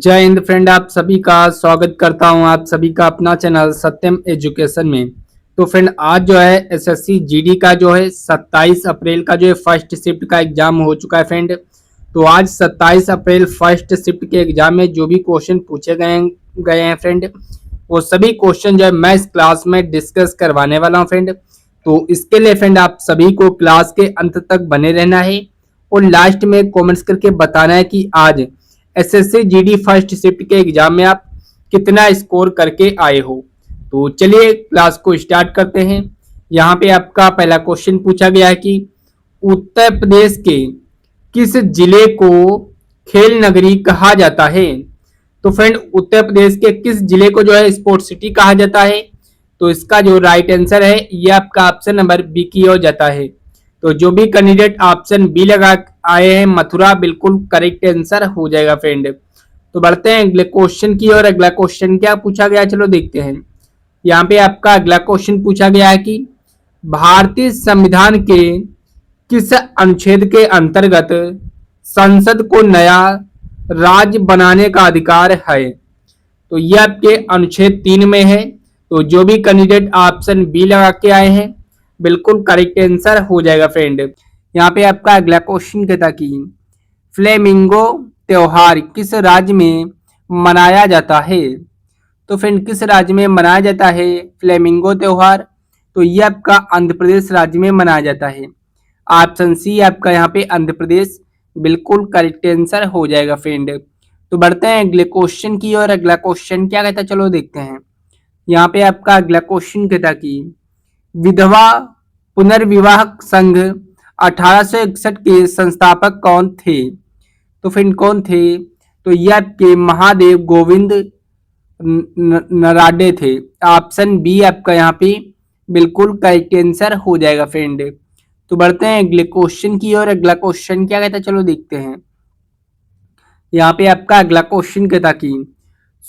जय हिंद फ्रेंड, आप सभी का स्वागत करता हूं आप सभी का अपना चैनल सत्यम एजुकेशन में। तो फ्रेंड आज जो है एसएससी जीडी का जो है 27 अप्रैल का जो है फर्स्ट शिफ्ट का एग्जाम हो चुका है फ्रेंड। तो आज 27 अप्रैल फर्स्ट शिफ्ट के एग्जाम में जो भी क्वेश्चन पूछे गए हैं फ्रेंड, वो सभी क्वेश्चन जो है मैं इस क्लास में डिस्कस करवाने वाला हूँ फ्रेंड। तो इसके लिए फ्रेंड आप सभी को क्लास के अंत तक बने रहना है और लास्ट में कमेंट्स करके बताना है कि आज एसएससी जीडी फर्स्ट शिफ्ट के एग्जाम में आप कितना स्कोर करके आए हो। तो चलिए क्लास को स्टार्ट करते हैं। यहाँ पे आपका पहला क्वेश्चन पूछा गया है कि उत्तर प्रदेश के किस जिले को खेल नगरी कहा जाता है। तो फ्रेंड उत्तर प्रदेश के किस जिले को जो है स्पोर्ट्स सिटी कहा जाता है। तो इसका जो राइट आंसर है ये आपका ऑप्शन नंबर बी की ओर जाता है। तो जो भी कैंडिडेट ऑप्शन बी लगा आए हैं मथुरा, बिल्कुल करेक्ट आंसर हो जाएगा फ्रेंड। तो बढ़ते हैं अगले क्वेश्चन की ओर। अगला क्वेश्चन क्या पूछा गया, चलो देखते हैं। यहाँ पे आपका अगला क्वेश्चन पूछा गया है कि भारतीय संविधान के किस अनुच्छेद के अंतर्गत संसद को नया राज्य बनाने का अधिकार है। तो ये आपके अनुच्छेद 3 में है। तो जो भी कैंडिडेट ऑप्शन बी लगा के आए हैं बिल्कुल करेक्ट आंसर हो जाएगा फ्रेंड। यहाँ पे आपका अगला क्वेश्चन कहता कि फ्लेमिंगो त्योहार किस राज्य में मनाया जाता है। तो फ्रेंड किस राज्य में मनाया जाता है फ्लेमिंगो त्योहार। तो ये आपका आंध्र प्रदेश राज्य में मनाया जाता है। ऑप्शन सी आपका यहाँ पे आंध्र प्रदेश बिल्कुल करेक्ट आंसर हो जाएगा फ्रेंड। तो बढ़ते हैं अगले क्वेश्चन की और अगला क्वेश्चन क्या कहता है चलो देखते हैं। यहाँ पे आपका अगला क्वेश्चन कहता कि विधवा पुनर्विवाह संघ 1861 के संस्थापक कौन थे। तो फिर कौन थे। तो ये आपके महादेव गोविंद नराडे थे। ऑप्शन बी आपका यहाँ पे बिल्कुल करेक्ट आंसर हो जाएगा फ्रेंड। तो बढ़ते हैं अगले क्वेश्चन की और अगला क्वेश्चन क्या कहता है चलो देखते हैं। यहाँ पे आपका अगला क्वेश्चन कहता कि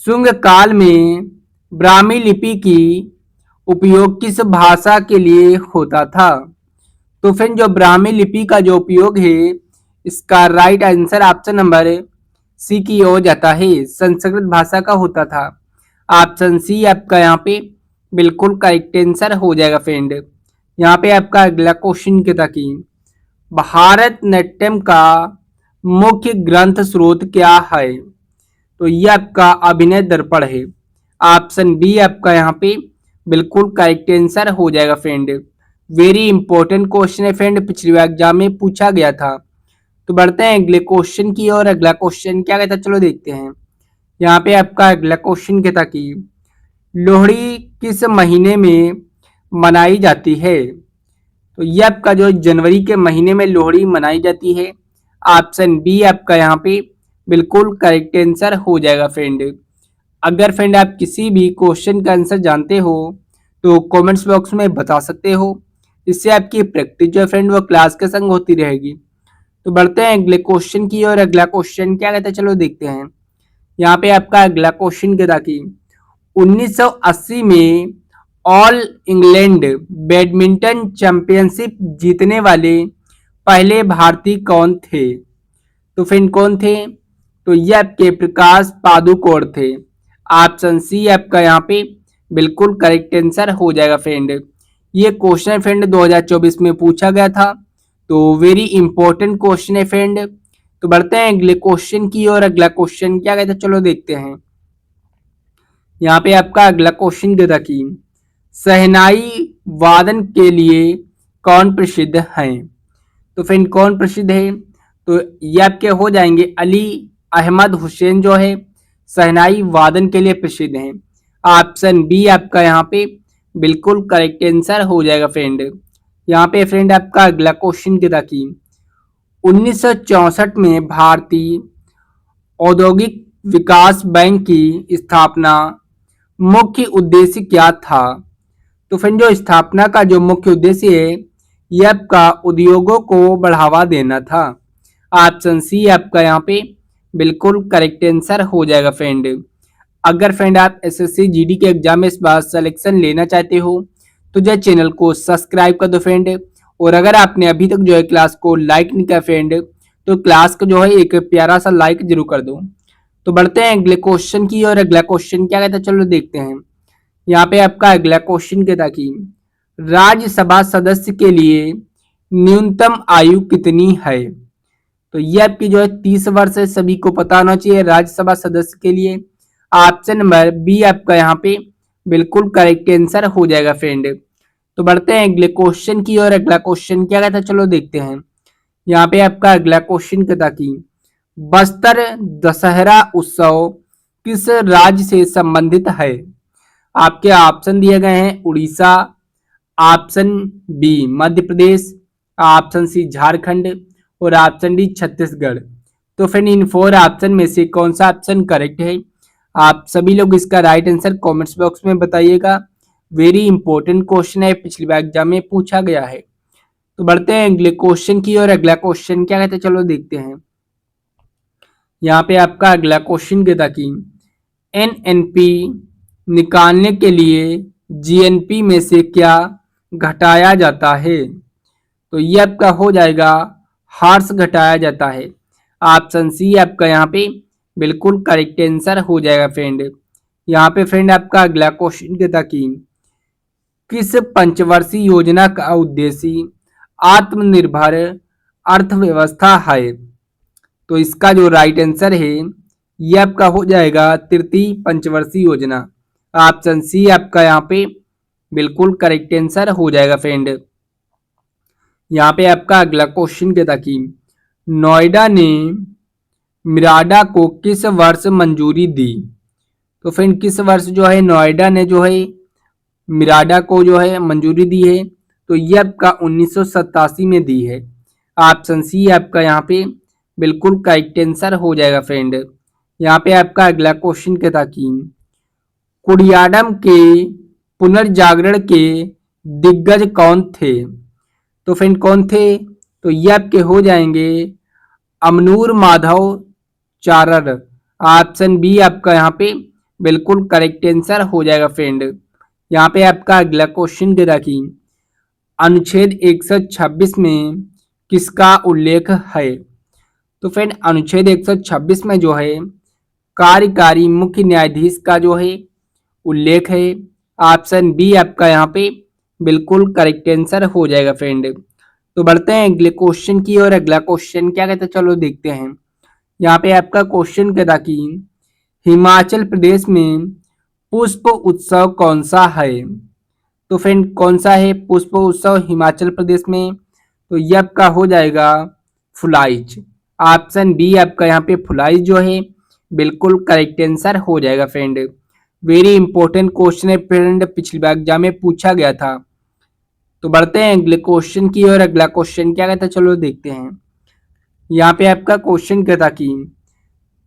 शुंग काल में ब्राह्मी लिपि की उपयोग किस भाषा के लिए होता था। तो फ्रेंड जो ब्राह्मी लिपि का जो उपयोग है इसका right answer option number C की ओर जाता है, संस्कृत भाषा का होता था। ऑप्शन सी आपका यहाँ पे बिल्कुल करेक्ट आंसर हो जाएगा फ्रेंड। यहाँ पे आपका अगला क्वेश्चन कहता कि भारत नाट्यम का मुख्य ग्रंथ स्रोत क्या है। तो ये आपका अभिनय दर्पण है। ऑप्शन बी आपका यहाँ पे बिल्कुल करेक्ट आंसर हो जाएगा फ्रेंड। वेरी इंपॉर्टेंट क्वेश्चन है फ्रेंड, पिछले एग्जाम में पूछा गया था। तो बढ़ते हैं अगले क्वेश्चन की और अगला क्वेश्चन क्या कहता है चलो देखते हैं। यहाँ पे आपका अगला क्वेश्चन कहता कि लोहड़ी किस महीने में मनाई जाती है। तो ये आपका जो जनवरी के महीने में लोहड़ी मनाई जाती है। ऑप्शन बी आपका यहाँ पे बिल्कुल करेक्ट आंसर हो जाएगा फ्रेंड। अगर फ्रेंड आप किसी भी क्वेश्चन का आंसर जानते हो तो कमेंट्स बॉक्स में बता सकते हो। इससे आपकी प्रैक्टिस जो है फ्रेंड वो क्लास के संग होती रहेगी। तो बढ़ते हैं अगले क्वेश्चन की और अगला क्वेश्चन क्या कहता है चलो देखते हैं। यहाँ पे आपका अगला क्वेश्चन कहता कि 1980 में ऑल इंग्लैंड बैडमिंटन चैंपियनशिप जीतने वाले पहले भारतीय कौन थे। तो फ्रेंड कौन थे। तो ये आपके प्रकाश पादुकोण थे। ऑप्शन सी आपका यहाँ पे बिल्कुल करेक्ट आंसर हो जाएगा फ्रेंड। ये क्वेश्चन फ्रेंड 2024 में पूछा गया था। तो वेरी इंपॉर्टेंट क्वेश्चन है फ्रेंड। तो बढ़ते हैं अगले क्वेश्चन की और अगला क्वेश्चन क्या कहता है चलो देखते हैं। यहाँ पे आपका अगला क्वेश्चन कहता कि शहनाई वादन के लिए कौन प्रसिद्ध है। तो फ्रेंड कौन प्रसिद्ध है। तो ये आपके हो जाएंगे अली अहमद हुसैन जो है शहनाई वादन के लिए प्रसिद्ध हैं। ऑप्शन बी आपका यहाँ पे बिल्कुल करेक्ट आंसर हो जाएगा फ्रेंड। यहाँ पे फ्रेंड आपका अगला क्वेश्चन कहता कि 1964 में भारतीय औद्योगिक विकास बैंक की स्थापना मुख्य उद्देश्य क्या था। तो फ्रेंड जो स्थापना का जो मुख्य उद्देश्य है यह आपका उद्योगों को बढ़ावा देना था। ऑप्शन सी आपका यहाँ पे बिल्कुल करेक्ट आंसर हो जाएगा फ्रेंड। अगर फ्रेंड आप एसएससी जीडी के एग्जाम में इस बार सिलेक्शन लेना चाहते हो तो जो चैनल को सब्सक्राइब कर दो फ्रेंड। और अगर आपने अभी तक जो है क्लास को लाइक नहीं किया फ्रेंड तो क्लास को जो है एक प्यारा सा लाइक जरूर कर दो। तो बढ़ते हैं अगले क्वेश्चन की और अगला क्वेश्चन क्या कहता है चलो देखते हैं। यहाँ पे आपका अगला क्वेश्चन कहता कि राज्यसभा सदस्य के लिए न्यूनतम आयु कितनी है। तो ये आपकी जो है 30 वर्ष है, सभी को पता होना चाहिए राज्यसभा सदस्य के लिए। ऑप्शन नंबर बी आपका यहाँ पे बिल्कुल करेक्ट आंसर हो जाएगा फ्रेंड। तो बढ़ते हैं अगले क्वेश्चन की और अगला क्वेश्चन क्या कहता है चलो देखते हैं। यहाँ पे आपका अगला क्वेश्चन कहता कि बस्तर दशहरा उत्सव किस राज्य से संबंधित है। आपके ऑप्शन दिए गए हैं Orissa, option B Madhya Pradesh, option C Jharkhand और ऑप्शन डी छत्तीसगढ़। तो फिर इन 4 ऑप्शन में से कौन सा ऑप्शन करेक्ट है, आप सभी लोग इसका राइट आंसर कमेंट्स बॉक्स में बताइएगा। वेरी इंपॉर्टेंट क्वेश्चन है, पिछली बार एग्जाम में पूछा गया है। तो बढ़ते हैं अगले क्वेश्चन की और अगला क्वेश्चन क्या कहते हैं चलो देखते हैं। यहाँ पे आपका अगला क्वेश्चन कहता कि एनएनपी निकालने के लिए जीएनपी में से क्या घटाया जाता है। तो ये आपका हो जाएगा हर्ष घटाया जाता है। ऑप्शन सी आपका यहाँ पे बिल्कुल करेक्ट आंसर हो जाएगा फ्रेंड। यहाँ पे फ्रेंड आपका अगला क्वेश्चन कहता कि किस पंचवर्षीय योजना का उद्देश्य आत्मनिर्भर अर्थव्यवस्था है। तो इसका जो राइट आंसर है ये आपका हो जाएगा तृतीय पंचवर्षीय योजना। ऑप्शन सी आपका यहाँ पे बिल्कुल करेक्ट आंसर हो जाएगा फ्रेंड। यहाँ पे आपका अगला क्वेश्चन कहता कि नोएडा ने मिराडा को किस वर्ष मंजूरी दी। तो फ्रेंड किस वर्ष जो है नोएडा ने जो है मिराडा को जो है मंजूरी दी है। तो ये आपका 1987 में दी है। ऑप्शन सी आपका यहाँ पे बिल्कुल करेक्ट आंसर हो जाएगा फ्रेंड। यहाँ पे आपका अगला क्वेश्चन कहता कि कुडियाडम के पुनर्जागरण के दिग्गज कौन थे। तो फ्रेंड कौन थे, तो ये आपके हो जाएंगे अमनूर माधव चारर। ऑप्शन बी आपका यहाँ पे बिल्कुल करेक्ट आंसर हो जाएगा फ्रेंड। यहाँ पे आपका अगला क्वेश्चन कहता कि अनुच्छेद 126 में किसका उल्लेख है। तो फ्रेंड अनुच्छेद 126 में जो है कार्यकारी मुख्य न्यायाधीश का जो है उल्लेख है। ऑप्शन बी आपका यहाँ पे बिल्कुल करेक्ट आंसर हो जाएगा फ्रेंड। तो बढ़ते हैं अगले क्वेश्चन की और अगला क्वेश्चन क्या कहता है चलो देखते हैं। यहाँ पे आपका क्वेश्चन कहता कि हिमाचल प्रदेश में पुष्प उत्सव कौन सा है। तो फ्रेंड कौन सा है पुष्प उत्सव हिमाचल प्रदेश में, तो ये आपका हो जाएगा फुलाइच। ऑप्शन बी आपका यहाँ पे फुलाइच जो है बिल्कुल करेक्ट आंसर हो जाएगा फ्रेंड। वेरी इंपॉर्टेंट क्वेश्चन है फ्रेंड, पिछली बार एग्जाम में पूछा गया था। तो बढ़ते हैं अगले क्वेश्चन की और अगला क्वेश्चन क्या कहता है चलो देखते हैं। यहाँ पे आपका क्वेश्चन कहता कि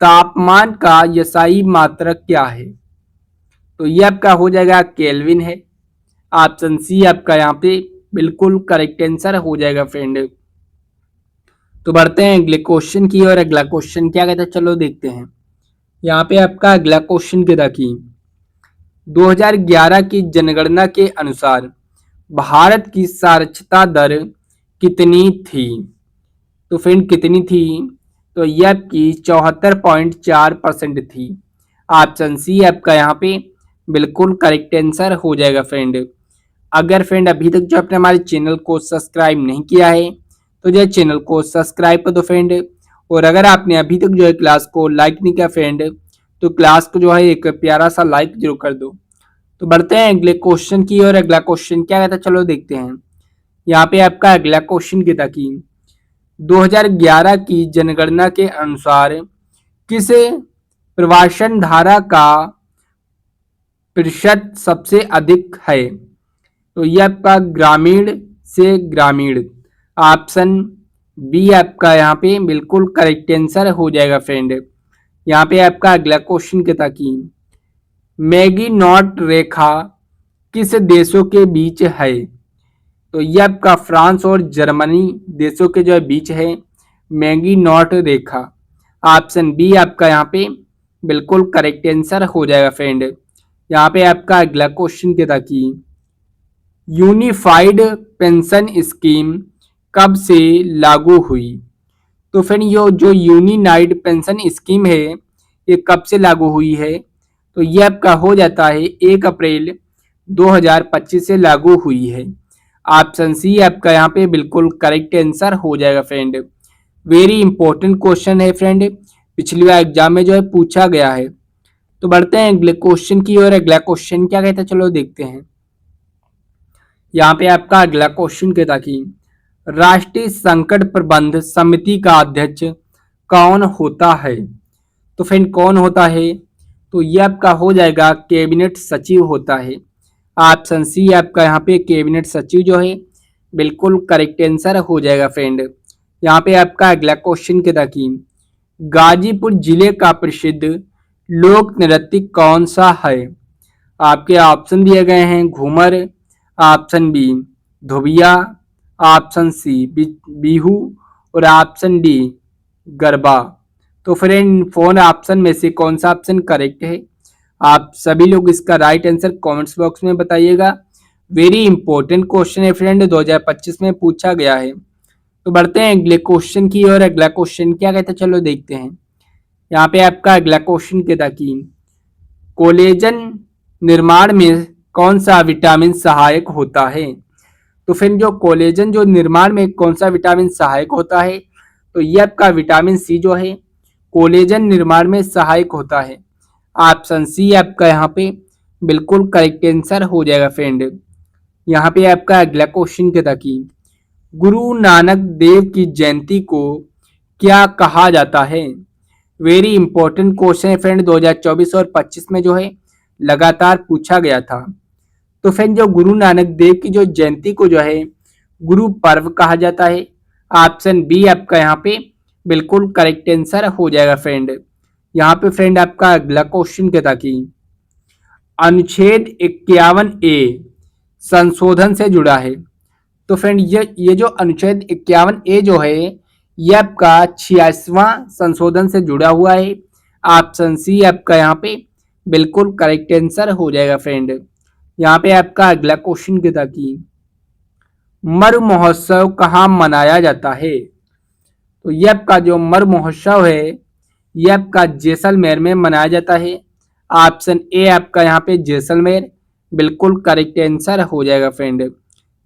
तापमान का यसाई मात्रक क्या है। तो ये आपका हो जाएगा केल्विन है। ऑप्शन सी आपका यहाँ पे बिल्कुल करेक्ट आंसर हो जाएगा फ्रेंड। तो बढ़ते हैं अगले क्वेश्चन की और अगला क्वेश्चन क्या कहता है चलो देखते हैं। यहाँ पे आपका अगला क्वेश्चन कहता कि 2011 की जनगणना के अनुसार भारत की साक्षरता दर कितनी थी। तो फ्रेंड कितनी थी, तो ये आपकी 74.4% थी। ऑप्शन सी आपका यहाँ पे बिल्कुल करेक्ट आंसर हो जाएगा फ्रेंड। अगर फ्रेंड अभी तक जो आपने हमारे चैनल को सब्सक्राइब नहीं किया है तो जो चैनल को सब्सक्राइब कर दो फ्रेंड। और अगर आपने अभी तक जो है क्लास को लाइक नहीं किया फ्रेंड तो क्लास को जो है एक प्यारा सा लाइक जरूर कर दो। तो बढ़ते हैं अगले क्वेश्चन की और अगला क्वेश्चन क्या कहता है चलो देखते हैं। यहाँ पे आपका अगला क्वेश्चन कहता कि 2011 की जनगणना के अनुसार किस प्रवासन धारा का प्रतिशत सबसे अधिक है। तो ये आपका ग्रामीण से ग्रामीण। ऑप्शन बी आपका यहाँ पे बिल्कुल करेक्ट आंसर हो जाएगा फ्रेंड। यहाँ पे आपका अगला क्वेश्चन कहता कि मैगी नॉट रेखा किस देशों के बीच है। तो ये आपका फ्रांस और जर्मनी देशों के जो है बीच है मैगी नॉट रेखा। ऑप्शन बी आपका यहाँ पे बिल्कुल करेक्ट आंसर हो जाएगा फ्रेंड। यहाँ पे आपका अगला क्वेश्चन कहता कि यूनिफाइड पेंशन स्कीम कब से लागू हुई। तो फ्रेंड ये जो यूनिफाइड पेंशन स्कीम है ये कब से लागू हुई है? तो ये आपका हो जाता है 1 अप्रैल 2025 से लागू हुई है। ऑप्शन सी आपका यहाँ पे बिल्कुल करेक्ट आंसर हो जाएगा फ्रेंड। वेरी इंपॉर्टेंट क्वेश्चन है फ्रेंड, पिछली बार एग्जाम में जो है पूछा गया है। तो बढ़ते हैं अगले क्वेश्चन की ओर। अगला क्वेश्चन क्या कहता है, चलो देखते हैं। यहाँ पे आपका अगला क्वेश्चन कहता कि राष्ट्रीय संकट प्रबंध समिति का अध्यक्ष कौन होता है? तो फ्रेंड कौन होता है? तो ये आपका हो जाएगा कैबिनेट सचिव होता है। ऑप्शन सी आपका यहाँ पे कैबिनेट सचिव जो है बिल्कुल करेक्ट आंसर हो जाएगा फ्रेंड। यहाँ पे आपका अगला क्वेश्चन कहता कि गाजीपुर जिले का प्रसिद्ध लोक नृत्य कौन सा है? आपके ऑप्शन दिए गए हैं घूमर, ऑप्शन बी धोबिया, ऑप्शन सी बिहू और ऑप्शन डी गरबा। तो फ्रेंड फोन ऑप्शन में से कौन सा ऑप्शन करेक्ट है? आप सभी लोग इसका राइट आंसर कमेंट्स बॉक्स में बताइएगा। वेरी इंपॉर्टेंट क्वेश्चन है फ्रेंड, 2025 में पूछा गया है। तो बढ़ते हैं अगले क्वेश्चन की और। अगला क्वेश्चन क्या कहता है, चलो देखते हैं। यहाँ पे आपका अगला क्वेश्चन कहता कि कोलेजन निर्माण में कौन सा विटामिन सहायक होता है? तो फिर जो कोलेजन जो निर्माण में कौन सा विटामिन सहायक होता है? तो ये आपका विटामिन सी जो है कोलेजन निर्माण में सहायक होता है। ऑप्शन सी आपका यहाँ पे बिल्कुल करेक्ट आंसर हो जाएगा फ्रेंड। यहाँ पे आपका अगला क्वेश्चन कहता कि गुरु नानक देव की जयंती को क्या कहा जाता है? वेरी इंपॉर्टेंट क्वेश्चन है फ्रेंड, 2024 और 25 में जो है लगातार पूछा गया था। तो फ्रेंड जो गुरु नानक देव की जो जयंती को जो है गुरु पर्व कहा जाता है। ऑप्शन बी आपका यहाँ पे बिल्कुल करेक्ट आंसर हो जाएगा फ्रेंड। यहाँ पे फ्रेंड आपका अगला क्वेश्चन कहता कि अनुच्छेद 51A संशोधन से जुड़ा है। तो फ्रेंड ये जो अनुच्छेद 51A जो है ये आपका 86वां संशोधन से जुड़ा हुआ है। ऑप्शन सी आपका यहाँ पे बिल्कुल करेक्ट आंसर हो जाएगा फ्रेंड। यहाँ पे आपका अगला क्वेश्चन कहता कि मरु महोत्सव कहाँ मनाया जाता है? तो ये आपका जो मरु महोत्सव है ये आपका जैसलमेर में मनाया जाता है। ऑप्शन ए आपका यहाँ पे जैसलमेर बिल्कुल करेक्ट आंसर हो जाएगा फ्रेंड।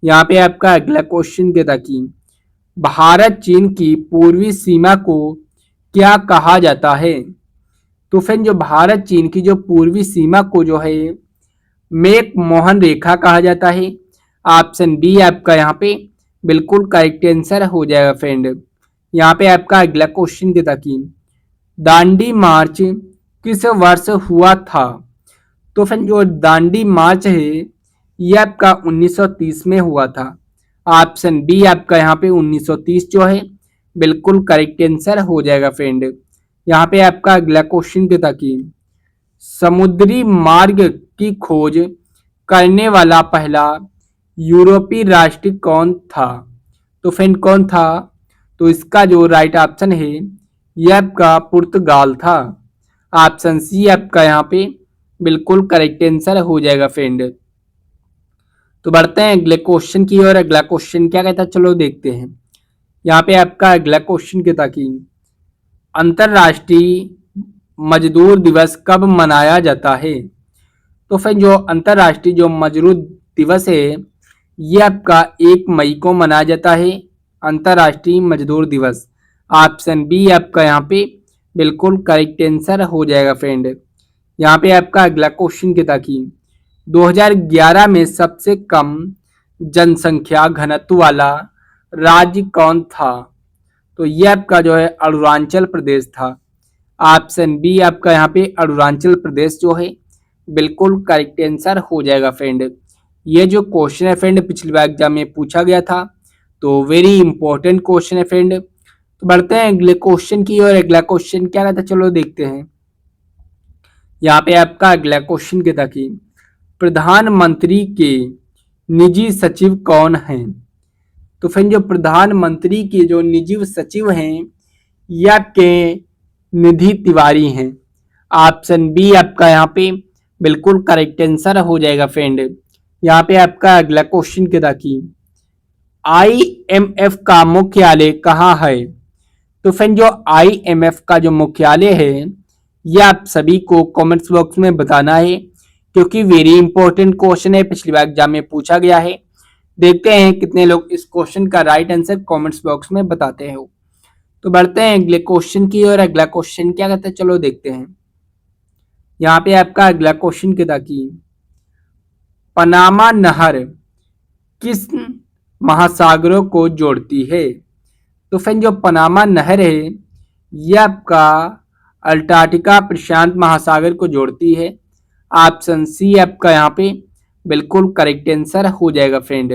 यहाँ पे आपका अगला क्वेश्चन कहता कि भारत चीन की पूर्वी सीमा को क्या कहा जाता है? तो फ्रेंड जो भारत चीन की जो पूर्वी सीमा को जो है मेक मोहन रेखा कहा जाता है। ऑप्शन बी आपका यहाँ पे बिल्कुल करेक्ट आंसर हो जाएगा फ्रेंड। यहाँ पे आपका अगला क्वेश्चन कहता कि दांडी मार्च किस वर्ष हुआ था? तो फ्रेंड जो दांडी मार्च है ये आपका 1930 में हुआ था। ऑप्शन बी आपका यहाँ पे 1930 जो है बिल्कुल करेक्ट आंसर हो जाएगा फ्रेंड। यहाँ पे आपका अगला क्वेश्चन कहता कि समुद्री मार्ग की खोज करने वाला पहला यूरोपीय राष्ट्र कौन था? तो फ्रेंड कौन था? तो इसका जो राइट ऑप्शन है यह आपका पुर्तगाल था। ऑप्शन सी आपका यहाँ पे बिल्कुल करेक्ट आंसर हो जाएगा फ्रेंड। तो बढ़ते हैं अगले क्वेश्चन की और। अगला क्वेश्चन क्या कहता है, चलो देखते हैं। यहाँ पे आपका अगला क्वेश्चन कहता कि अंतरराष्ट्रीय मजदूर दिवस कब मनाया जाता है? तो फिर जो अंतरराष्ट्रीय जो मजदूर दिवस है ये आपका 1 मई को मनाया जाता है, अंतरराष्ट्रीय मजदूर दिवस। ऑप्शन बी आपका यहाँ पे बिल्कुल करेक्ट आंसर हो जाएगा फ्रेंड। यहाँ पे आपका अगला क्वेश्चन कहता कि 2011 में सबसे कम जनसंख्या घनत्व वाला राज्य कौन था? तो ये आपका जो है अरुणाचल प्रदेश था। ऑप्शन बी आपका यहाँ पे अरुणाचल प्रदेश जो है बिल्कुल करेक्ट आंसर हो जाएगा फ्रेंड। ये जो क्वेश्चन है फ्रेंड पिछली बार एग्जाम में पूछा गया था, तो वेरी इंपॉर्टेंट क्वेश्चन है फ्रेंड। तो बढ़ते हैं अगले क्वेश्चन की और। अगला क्वेश्चन क्या कहता है, चलो देखते हैं। यहाँ पे आपका अगला क्वेश्चन कहता कि प्रधानमंत्री के निजी सचिव कौन हैं? तो फ्रेंड जो प्रधानमंत्री के जो निजी सचिव हैं ये आपके निधि तिवारी हैं। ऑप्शन बी आपका यहाँ पे बिल्कुल करेक्ट आंसर हो जाएगा फ्रेंड। यहाँ पे आपका अगला क्वेश्चन कहता कि IMF का मुख्यालय कहाँ है? तो फ्रेंड जो IMF का जो मुख्यालय है ये आप सभी को कमेंट्स बॉक्स में बताना है, क्योंकि वेरी इंपॉर्टेंट क्वेश्चन है, पिछली बार एग्जाम में पूछा गया है। देखते हैं कितने लोग इस क्वेश्चन का राइट आंसर कमेंट्स बॉक्स में बताते हो। तो बढ़ते हैं अगले क्वेश्चन की और अगला क्वेश्चन क्या कहता है, चलो देखते हैं। यहाँ पे आपका अगला क्वेश्चन क्या था कि पनामा नहर किस महासागरों को जोड़ती है। तो फ्रेंड जो पनामा नहर है ये आपका अंटार्कटिका प्रशांत महासागर को जोड़ती है। ऑप्शन सी आपका यहाँ पे बिल्कुल करेक्ट आंसर हो जाएगा फ्रेंड।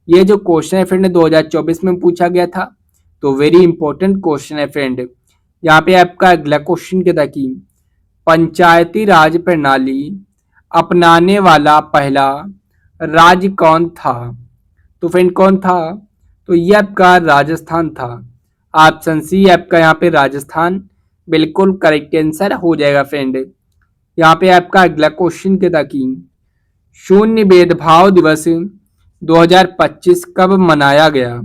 ये जो क्वेश्चन है फ्रेंड 2024 में पूछा गया था, तो वेरी इंपॉर्टेंट क्वेश्चन है फ्रेंड। यहाँ पे आपका अगला क्वेश्चन क्या था कि पंचायती राज प्रणाली अपनाने वाला पहला राज्य कौन था। तो फ्रेंड कौन था, तो ये आपका राजस्थान था। ऑप्शन सी आपका यहाँ पे राजस्थान बिल्कुल करेक्ट आंसर हो जाएगा फ्रेंड। यहाँ पे आपका अगला क्वेश्चन क्या था कि शून्य भेदभाव दिवस 2025 कब मनाया गया।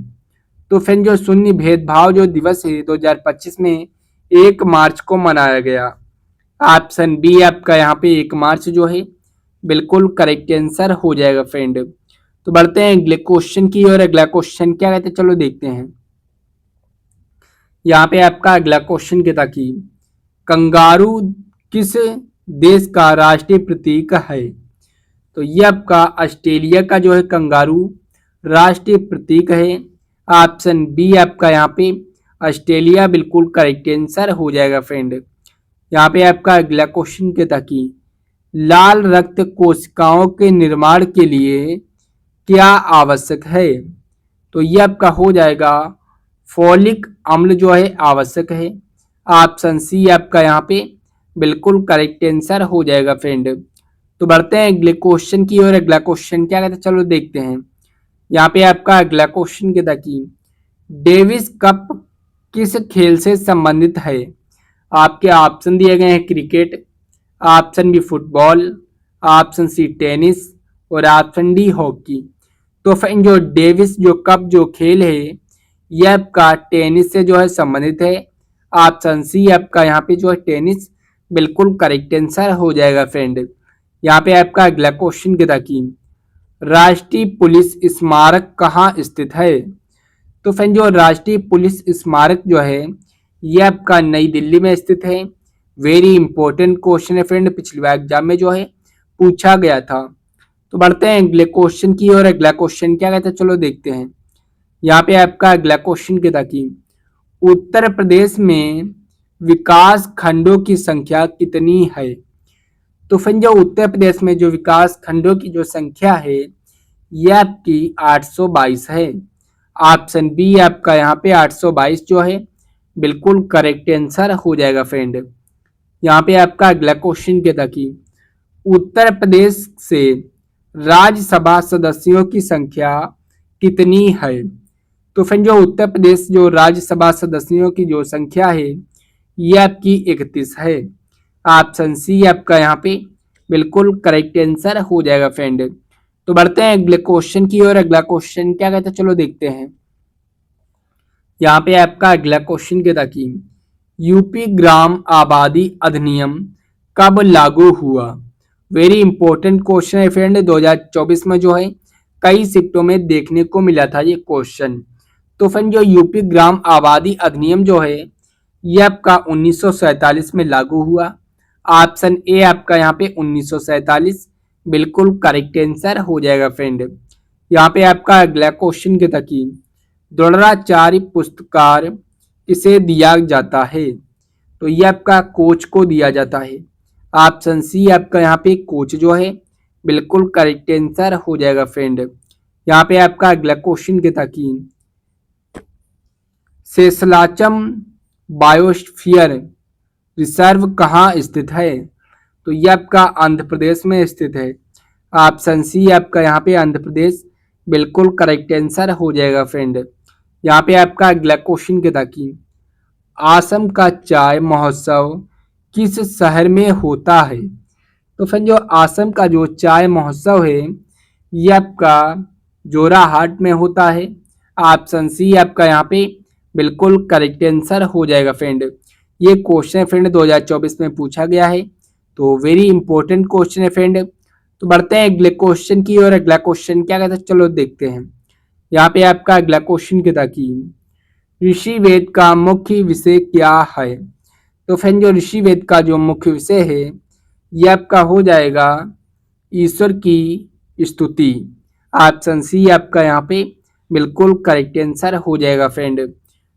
तो फ्रेंड जो शून्य भेदभाव जो दिवस है 2025 में 1 मार्च को मनाया गया। ऑप्शन बी आपका यहाँ पे 1 मार्च जो है बिल्कुल करेक्ट आंसर हो जाएगा फ्रेंड। तो बढ़ते हैं अगले क्वेश्चन की और अगला क्वेश्चन क्या कहते हैं, चलो देखते हैं। यहाँ पे आपका अगला क्वेश्चन क्या था कि कंगारू किस देश का राष्ट्रीय प्रतीक है। तो ये आपका ऑस्ट्रेलिया का जो है कंगारू राष्ट्रीय प्रतीक है। ऑप्शन बी आपका यहाँ पे ऑस्ट्रेलिया बिल्कुल करेक्ट आंसर हो जाएगा फ्रेंड। यहाँ पे आपका अगला क्वेश्चन क्या था कि लाल रक्त कोशिकाओं के निर्माण के लिए क्या आवश्यक है। तो ये आपका हो जाएगा फोलिक अम्ल जो है आवश्यक है। ऑप्शन सी आपका यहाँ पे बिल्कुल करेक्ट आंसर हो जाएगा फ्रेंड। तो बढ़ते हैं अगले क्वेश्चन की और अगला क्वेश्चन क्या कहता है, चलो देखते हैं। यहाँ पे आपका अगला क्वेश्चन क्या था कि डेविस कप किस खेल से संबंधित है। आपके ऑप्शन दिए गए हैं cricket, option B football, option C tennis और ऑप्शन डी हॉकी। तो फ्रेंड जो डेविस जो कप जो खेल है ये आपका टेनिस से जो है संबंधित है। ऑप्शन सी आपका यहाँ पे जो है टेनिस बिल्कुल करेक्ट आंसर हो जाएगा फ्रेंड। यहाँ पे आपका अगला क्वेश्चन क्या था कि राष्ट्रीय पुलिस स्मारक कहाँ स्थित है। तो फ्रेंड जो राष्ट्रीय पुलिस स्मारक जो है ये आपका नई दिल्ली में स्थित है। वेरी इंपॉर्टेंट क्वेश्चन है फ्रेंड, पिछली बार एग्जाम में जो है पूछा गया था। तो बढ़ते हैं अगले क्वेश्चन की और अगला क्वेश्चन क्या कहता है, चलो देखते हैं। यहाँ पे आपका अगला क्वेश्चन क्या था कि उत्तर प्रदेश में विकास खंडों की संख्या कितनी है। तो फ्रेंड जो उत्तर प्रदेश में जो विकास खंडों की जो संख्या है ये आपकी 822 है। ऑप्शन बी आपका यहाँ पे 822 जो है बिल्कुल करेक्ट आंसर हो जाएगा फ्रेंड। यहाँ पे आपका अगला क्वेश्चन क्या था कि उत्तर प्रदेश से राज्यसभा सदस्यों की संख्या कितनी है। तो फ्रेंड जो उत्तर प्रदेश जो राज्यसभा सदस्यों की जो संख्या है ये आपकी 31 है। ऑप्शन सी आपका यहाँ पे बिल्कुल करेक्ट आंसर हो जाएगा फ्रेंड। तो बढ़ते हैं अगले क्वेश्चन की और अगला क्वेश्चन क्या कहता है, चलो देखते हैं। यहाँ पे आपका अगला क्वेश्चन क्या था कि यूपी ग्राम आबादी अधिनियम कब लागू हुआ। वेरी इंपॉर्टेंट क्वेश्चन है फ्रेंड, 2024 में जो है कई शिफ्टों में देखने को मिला था ये क्वेश्चन। तो फ्रेंड जो यूपी ग्राम आबादी अधिनियम जो है ये आपका 1947 में लागू हुआ। ऑप्शन ए आपका यहाँ पे 1947 बिल्कुल करेक्ट आंसर हो जाएगा फ्रेंड। यहाँ पे आपका अगला क्वेश्चन क्या था कि द्रोणाचार्य पुरस्कार किसे दिया जाता है। तो ये आपका कोच को दिया जाता है। ऑप्शन सी आपका यहाँ पे कोच जो है बिल्कुल करेक्ट आंसर हो जाएगा फ्रेंड। यहाँ पे आपका अगला क्वेश्चन क्या था कि शेषलाचम बायोस्फीयर रिजर्व कहाँ स्थित है। तो ये आपका आंध्र प्रदेश में स्थित है। ऑप्शन सी आपका यहाँ पे आंध्र प्रदेश बिल्कुल करेक्ट आंसर हो जाएगा फ्रेंड। यहाँ पे आपका अगला क्वेश्चन क्या था कि असम का चाय महोत्सव किस शहर में होता है। तो फ्रेंड जो असम का जो चाय महोत्सव है ये आपका जोराहाट में होता है। ऑप्शन सी आपका यहाँ पे बिल्कुल करेक्ट आंसर हो जाएगा फ्रेंड। ये क्वेश्चन है फ्रेंड 2024 में पूछा गया है, तो वेरी इंपॉर्टेंट क्वेश्चन है फ्रेंड। तो बढ़ते हैं अगले क्वेश्चन की और अगला क्वेश्चन क्या कहता है चलो देखते हैं। यहाँ पे आपका अगला क्वेश्चन कहता कि ऋषि वेद का मुख्य विषय क्या है। तो फ्रेंड जो ऋषि वेद का जो मुख्य विषय है ये आपका हो जाएगा ईश्वर की स्तुति। ऑप्शन सी आपका यहाँ पे बिल्कुल करेक्ट आंसर हो जाएगा फ्रेंड।